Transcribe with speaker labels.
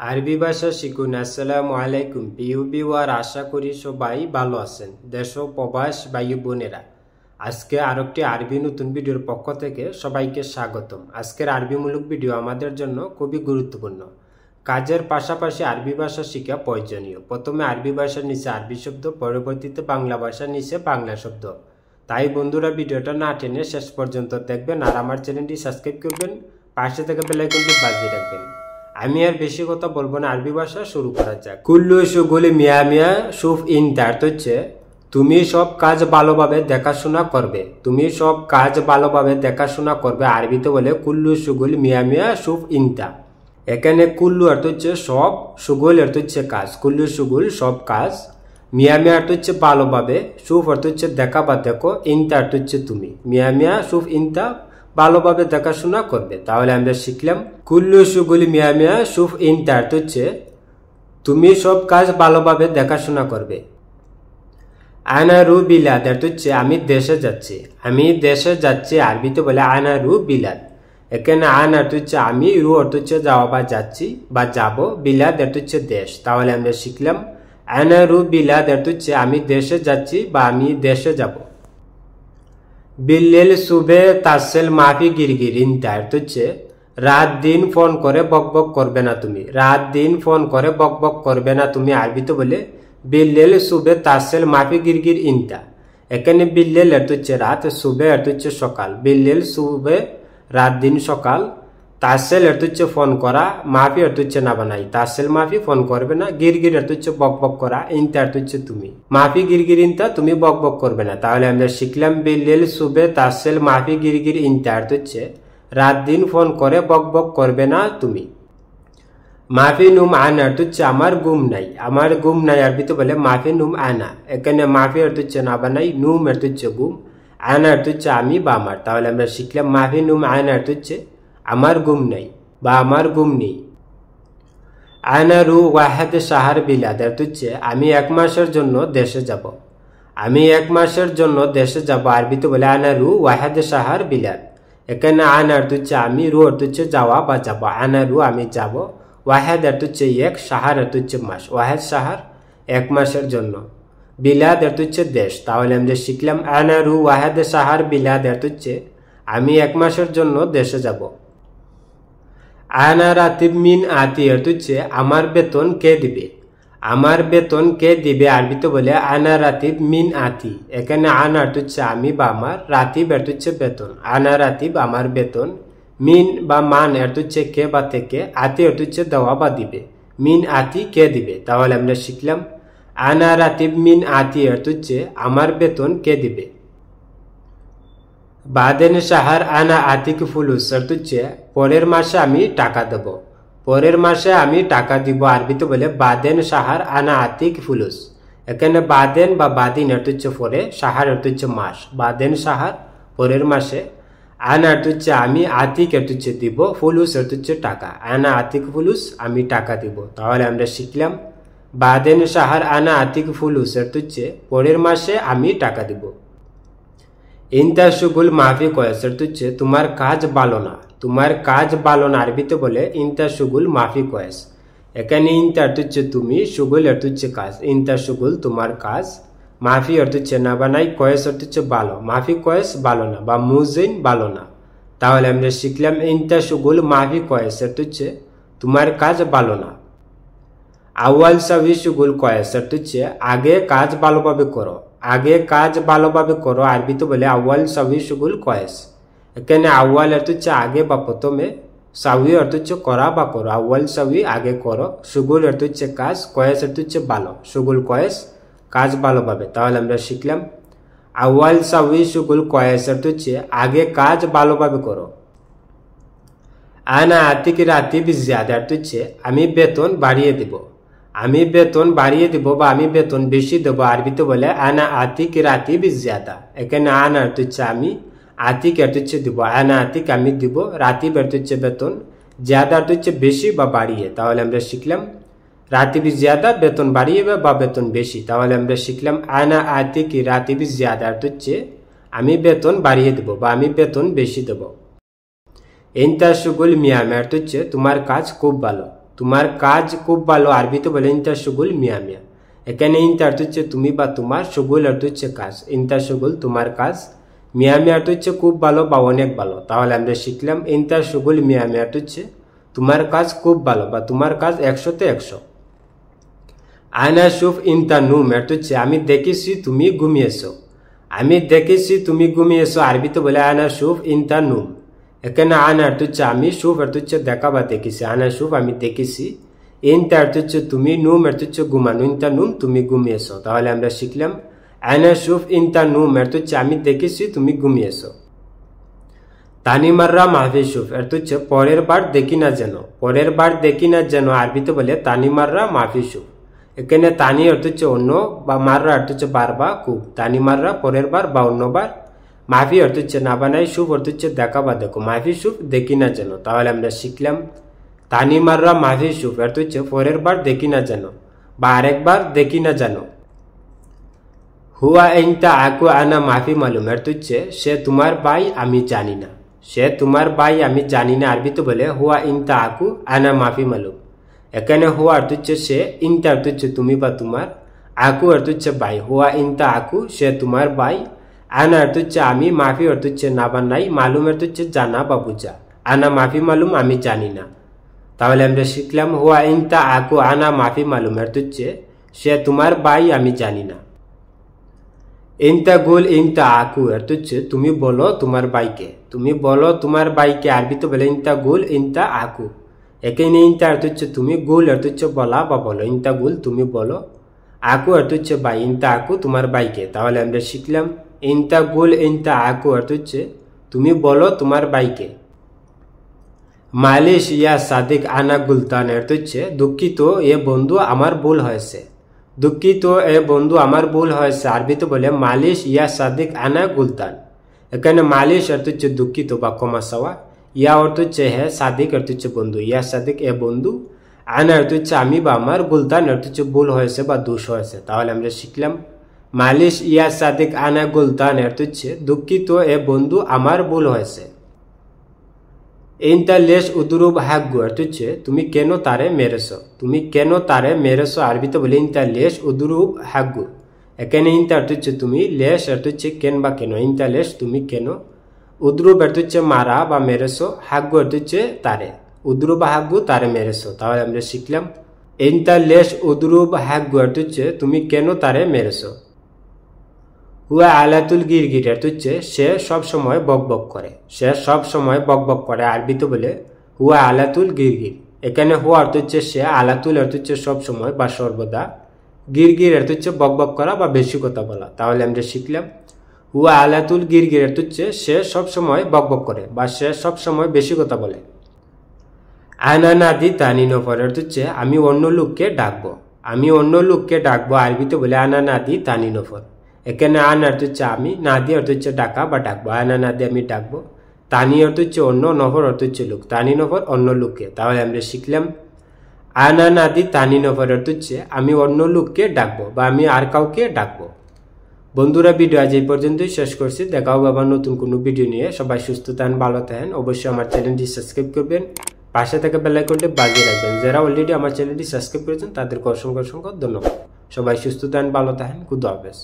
Speaker 1: আরবি ভাষা শিখুন। আসসালামু আলাইকুম প্রিয় ভিউয়ার, আশা করি সবাই ভালো আছেন। দেশ ও প্রবাস ভাই বোনেরা, আজকে আরেকটি আরবি নতুন ভিডিওর পক্ষ থেকে সবাইকে স্বাগতম। আজকের আরবিমূলক ভিডিও আমাদের জন্য খুবই গুরুত্বপূর্ণ। কাজের পাশাপাশি আরবি ভাষা শেখা প্রয়োজনীয়। প্রথমে আরবি ভাষার নিচে আরবি শব্দ, পরবর্তীতে বাংলা ভাষার নিচে বাংলা শব্দ। তাই বন্ধুরা, ভিডিওটা না টেনে শেষ পর্যন্ত দেখবেন আর আমার চ্যানেলটি সাবস্ক্রাইব করবেন, পাশে থেকে বেল আইকনটি বাজিয়ে রাখবেন। আমি আর বেশি কথা বলবো না, আরবি ভাষা শুরু করা যাক। কুল্লু শুগুলি মিয়া মিয়া সুফ ইন, তার হচ্ছে তুমি সব কাজ ভালোভাবে দেখাশোনা করবে। তুমি সব কাজ ভালোভাবে দেখাশোনা করবে। আরবিতে বলে কুল্লু শুগুল মিয়া মিয়া সুফ ইনতা। এখানে কুল্লু অর্থ হচ্ছে সব, শুগুল অর্থ হচ্ছে কাজ। কুল্লু শুগুল সব কাজ, মিয়া মিয়া অর্থ হচ্ছে ভালোভাবে, সুফ অর্থ হচ্ছে দেখা বা দেখো, ইনতা অর্থ হচ্ছে তুমি। মিয়া মিয়া সুফ ইনতা, ভালোভাবে দেখাশোনা করবে। তাহলে আমরা শিখলাম কুল্লু শুগুলি মিয়া মিয়া সুফ ইনতা অর্থ হচ্ছে তুমি সব কাজ ভালোভাবে দেখাশোনা করবে। আনা রু বিলাদ অর্থ হচ্ছে আমি দেশে যাচ্ছি। আমি দেশে যাচ্ছি, আরবিতে বলে আনা রু বিলাদ। এখানে আন অর্থ হচ্ছে আমি, রু অর্থ হচ্ছে যাওয়া বা যাচ্ছি বা যাব, বিলাদ অর্থ হচ্ছে দেশ। তাহলে আমরা শিখলাম আনা রু বিলাদ অর্থ হচ্ছে আমি দেশে যাচ্ছি বা আমি দেশে যাব। বিল্লেল সুবে তাসেল মাফি গিরগির ইনতা অর্থ হচ্ছে রাত দিন ফোন করে বকবক করবে না তুমি। রাত দিন ফোন করে বকবক করবে না তুমি। আরবিতে বলে বিল্লেল সুবে তাসেল মাফি গিরগির ইনতা। এখানে বিল্লেল অর্থ হচ্ছে রাত, সুবে অর্থ হচ্ছে সকাল। বিল্লেল সুবে রাত দিন সকাল, তাসেল অর্থ হচ্ছে ফোন করা, মাফি অর্থ হচ্ছে না বানাই। তাসেল মাফি ফোন করবে না, গিরগির অর্থ হচ্ছে বকবক করা, ইনতা অর্থ হচ্ছে তুমি। মাফি গিরগির ইনতা, তুমি বকবক করবে না। তাহলে আমরা শিখলাম বিল্লেল সুবে তাসেল মাফি গিরগির ইনতা অর্থ হচ্ছে রাত দিন ফোন করে বকবক করবে না তুমি। মাফি নুম আনা অর্থ হচ্ছে আমার ঘুম নাই। আমার ঘুম নাই, আরবিতে বলে মাফি নুম আনা। এখানে মাফি অর্থ হচ্ছে না বানাই, নুম অর্থ হচ্ছে ঘুম, আনা অর্থ হচ্ছে আমি বা আমার। তাহলে আমরা শিখলাম মাফি নুম আনা অর্থ হচ্ছে আমার ঘুম নাই বা আমার ঘুম নেই। আনা রু ওয়াহেদ শাহার বিলাদ অর্থ হচ্ছে আমি এক মাসের জন্য দেশে যাব। আমি এক মাসের জন্য দেশে যাব। আরবিতে বলে আনা রু ওয়াহেদ শাহার বিলাদ। এখানে আনা অর্থ হচ্ছে আমি, রু অর্থ হচ্ছে যাওয়া বা যাব। আনা রু আমি যাব, ওয়াহেদ অর্থ হচ্ছে এক, শাহার অর্থ হচ্ছে মাস। ওয়াহেদ শাহার এক মাসের জন্য, বিলাদ অর্থ হচ্ছে দেশ। তাহলে আমরা শিখলাম আনা রু ওয়াহেদ শাহার বিলাদ অর্থ হচ্ছে আমি এক মাসের জন্য দেশে যাব। আনা রাতিব মিন আতি অর্থ হচ্ছে আমার বেতন কে দিবে। আমার বেতন কে দিবে। আরবিতে বলে আনা রাতিব মিন আতি। এখানে আনা অর্থ হচ্ছে আমি বা আমার, রাতিব অর্থ হচ্ছে বেতন। আনা রাতিব আমার বেতন, মিন বা মান অর্থ হচ্ছে কে বা থেকে, আতি অর্থ হচ্ছে দেওয়া বা দিবে। মিন আতি কে দিবে। তাহলে আমরা শিখলাম আনা রাতিব মিন আতি অর্থ হচ্ছে আমার বেতন কে দিবে। বাদেন শাহার আনা আতিক ফুলুস অর্থ হচ্ছে পরের মাসে আমি টাকা দেব। পরের মাসে আমি টাকা দিব। আরবিতে বলে বাদেন শাহার আনা আতিক ফুলুস। এখানে বাদেন বা বাদিন অর্থ হচ্ছে পরে, শাহার অর্থ হচ্ছে মাস। বাদেন শাহার পরের মাসে, আনা অর্থ হচ্ছে আমি, আতিক অর্থ হচ্ছে দিব, ফুলুস অর্থ হচ্ছে টাকা। আনা আতিক ফুলুস, আমি টাকা দিব। তাহলে আমরা শিখলাম বাদেন শাহার আনা আতিক ফুলুস অর্থ হচ্ছে পরের মাসে আমি টাকা দিব। ইনতা শুগুল মাফি কয়েস অর্থ হচ্ছে তোমার কাজ ভালো না। তোমার কাজ ভালো না। আরবিতে বলে ইনতা শুগুল মাফি কয়েস। এখানে ইনতা অর্থ হচ্ছে তুমি, শুগুল অর্থ হচ্ছে কাজ। ইনতা শুগুল তোমার কাজ, মাফি অর্থ হচ্ছে না বানাই, কয়েস অর্থ হচ্ছে ভালো। মাফি কয়েস ভালো না বা মুজিন ভালো না। তাহলে আমরা শিখলাম ইনতা শুগুল মাফি কয়েস অর্থ হচ্ছে তোমার কাজ ভালো না। আউয়াল সাবি শুগুল কয়েস অর্থ হচ্ছে আগে কাজ ভালোভাবে করো। আগে কাজ ভালোভাবে করো। আরবিতে বলে আউয়াল সাবি শুগুল কয়েস। এখানে আউয়াল অর্থ হচ্ছে আগে বা প্রথমে, সাবি অর্থ হচ্ছে করা বা করো। আউয়াল সাবি আগে করো, শুগুল অর্থ হচ্ছে কাজ, কয়েস অর্থ হচ্ছে ভালো। শুগুল কয়েস কাজ ভালোভাবে। তাহলে আমরা শিখলাম আউয়াল সাবি শুগুল কয়েস অর্থ হচ্ছে আগে কাজ ভালোভাবে করো। আনা আতিক রাতিব জিয়াদা অর্থ হচ্ছে আমি বেতন বাড়িয়ে দেব। আমি বেতন বাড়িয়ে দেব বা আমি বেতন বেশি দেবো। আরবিতে বলে আনা আতিক রাতিব জিয়াদা। এখানে আনা অর্থ হচ্ছে আমি, আতিক অর্থ হচ্ছে দিব। আনা আতিক আমি দিব, রাতিব অর্থ হচ্ছে বেতন, জিয়াদা অর্থ হচ্ছে বেশি বা বাড়িয়ে। তাহলে আমরা শিখলাম রাতিব জিয়াদা, বেতন বাড়িয়ে বা বেতন বেশি। তাহলে আমরা শিখলাম আনা আতিক রাতিব জিয়াদা অর্থ হচ্ছে আমি বেতন বাড়িয়ে দেব বা আমি বেতন বেশি দেব। ইনতা শুগুল মিয়া মিয়া অর্থ হচ্ছে তোমার কাজ খুব ভালো। তোমার কাজ খুব ভালো আরবিতে বলে ইনতা শুগুল মিয়া মিয়া। এখানে ইনতা অর্থ হচ্ছে তুমি বা তোমার, শুগুল অর্থ হচ্ছে কাজ। ইনতা শুগুল তোমার কাজ, মিয়া মিয়া অর্থ হচ্ছে খুব ভালো বা অনেক ভালো। তাহলে আমরা শিখলাম ইনতা শুগুল মিয়া মিয়া অর্থ হচ্ছে তোমার কাজ খুব ভালো বা তোমার কাজ 100-তে 100। আয়না শুফ ইনতা নুম অর্থ হচ্ছে আমি দেখেছি তুমি ঘুমিয়েছো। আমি দেখেছি তুমি ঘুমিয়েছো আরবিতে বলে আয়না শুফ ইনতা নুম। এখানে আয়না অর্থ হচ্ছে আমি, শুফ অর্থ হচ্ছে দেখা বা দেখেছি। আয়না শুফ আমি দেখেছি, ইনতা অর্থ হচ্ছে তুমি, নুম অর্থ হচ্ছে ঘুমানো। ইনতা নুম তুমি ঘুমিয়েছো। তাহলে আমরা শিখলাম আয়না শুফ ইনতা নুম অর্থ হচ্ছে আমি দেখেছি তুমি ঘুমিয়েছো। তানি মাররা মাফি শুফ অর্থ হচ্ছে পরের বার দেখি না যেন। পরের বার দেখি না যেন আরবিতে বলে তানি মাররা মাফি শুফ। এখানে তানি অর্থ হচ্ছে অন্য, বা মাররা অর্থ হচ্ছে বার বা খুব। তানি মাররা পরের বার বা অন্যবার, মাফি অর্থ হচ্ছে না বানাই, শুফ অর্থ হচ্ছে দেখা বা দেখো। মাফি শুফ দেখি না যেন। তাহলে আমরা শিখলাম তানি মাররা মাফি শুফ অর্থ হচ্ছে পরের বার দেখি না যেন বা আরেকবার দেখি না যেন। হুয়া ইনতা আকু আনা মাফি মালুম অর্থ হচ্ছে সে তোমার ভাই আমি জানি না। সে তোমার ভাই আমি জানি না আরবিতে বলে হুয়া ইনতা আকু আনা মাফি মালুম। এখানে হুয়া অর্থ হচ্ছে সে, ইনতা অর্থ হচ্ছে তুমি বা তোমার, আকু অর্থ হচ্ছে ভাই। হুয়া ইনতা আকু সে তোমার ভাই, আনা অর্থ হচ্ছে আমি, মাফি অর্থ হচ্ছে না বা নাই, মালুম অর্থ হচ্ছে জানা বা বুঝা। আনা মাফি মালুম আমি জানি না। তাহলে আমরা শিখলাম হুয়া ইনতা আকু আনা মাফি মালুম অর্থ হচ্ছে সে তোমার ভাই আমি জানি না। ইনতা গুল ইনতা আকু অর্থ হচ্ছে তুমি বলো তোমার ভাইকে। তুমি বলো তোমার ভাইকে আরবিতে বলে ইনতা গুল ইনতা আকু। এখানে ইনতা অর্থ হচ্ছে তুমি, গুল অর্থ হচ্ছে বলা বা বলো। ইনতা গুল তুমি বলো, আকু অর্থ হচ্ছে ভাই। ইনতা আকু তোমার ভাইকে। তাহলে আমরা শিখলাম ইনতা গুল ইনতা আকু অর্থ হচ্ছে তুমি বলো তোমার ভাইকে। মালিশ ইয়া সাদিক আনা গুলতান অর্থ হচ্ছে দুঃখিত এ বন্ধু আমার ভুল হয়েছে। দুঃখিত এ বন্ধু আমার ভুল হয়েছে আরবিতে বলে মালিশ ইয়া সাদিক আনা গুলতান। এখানে মালিশ অর্থ হচ্ছে দুঃখিত বা ক্ষমা চাওয়া, ইয়া অর্থ হচ্ছে হ্যাঁ, সাদিক অর্থ হচ্ছে বন্ধু। ইয়া সাদিক এ বন্ধু, আনা অর্থ হচ্ছে আমি বা আমার, গুলতান অর্থ হচ্ছে ভুল হয়েছে বা দোষ হয়েছে। তাহলে আমরা শিখলাম মালিশ ইয়া সাদিক আনা গুলতান অর্থ হচ্ছে দুঃখিত এ বন্ধু আমার ভুল হয়েছে। ইনতা লেশ উদুরুব হাগ্গু অর্থ হচ্ছে তুমি কেন তারে মেরেছো। তুমি কেন তারে মেরেছো আরবিতে বলে ইনতা লেশ উদুরুব হাগ্গু। এখানে ইনতা অর্থ হচ্ছে তুমি, লেশ অর্থ হচ্ছে কেন বা কেন। ইনতা লেশ তুমি কেন, উদুরুব অর্থ হচ্ছে মারা বা মেরেছো, হাগ্গু অর্থ হচ্ছে তারে। উদুরুব হাগ্গু তারে মেরেছো। তাহলে আমরা শিখলাম ইনতা লেশ উদুরুব হাগ্গু অর্থ হচ্ছে তুমি কেন তারে মেরেছো। হুয়া আলাতুল গিরগির অর্থ হচ্ছে সে সব সময় বক বক করে। সে সব সময় বক বক করে আরবিতে বলে হুয়া আলাতুল গিরগির। এখানে হুয়া অর্থ হচ্ছে সে, আলাতুল অর্থ হচ্ছে সব সময় বা সর্বদা, গিরগির অর্থ হচ্ছে বক বক করা বা বেশি কথা বলা। তাহলে আমরা শিখলাম হুয়া আলাতুল গিরগির অর্থ হচ্ছে সে সব সময় বক বক করে বা সে সব সময় বেশি কথা বলে। আনা নাদি তানি নফর অর্থ হচ্ছে আমি অন্য লোককে ডাকবো। আমি অন্য লোককে ডাকবো আরবিতে বলে আনা নাদি তানি নফর। এখানে আন অর্থ হচ্ছে আমি, নাদি অর্থ হচ্ছে ডাকা বা ডাকবো। আনা নাদি আমি ডাকবো, তানি অর্থ হচ্ছে অন্য, নফর অর্থ হচ্ছে লোক। তানি নফর অন্য লোককে। তাহলে আমরা শিখলাম আনা নাদি তানি নফর অর্থ হচ্ছে আমি অন্য লোককে ডাকবো বা আমি আর কাউকে ডাকবো। বন্ধুরা, ভিডিও আজ এই পর্যন্তই শেষ করছি। দেখা হবে আবার নতুন কোনো ভিডিও নিয়ে। সবাই সুস্থ থাকেন, ভালো থাকেন। অবশ্যই আমার চ্যানেলটি সাবস্ক্রাইব করবেন, পাশে থেকে বেল আইকনটি বাজিয়ে রাখবেন। যারা অলরেডি আমার চ্যানেলটি সাবস্ক্রাইব করেছেন তাদেরকে অসংখ্য অসংখ্য ধন্যবাদ। সবাই সুস্থ থাকেন, ভালো থাকেন। খুদা হাফেজ।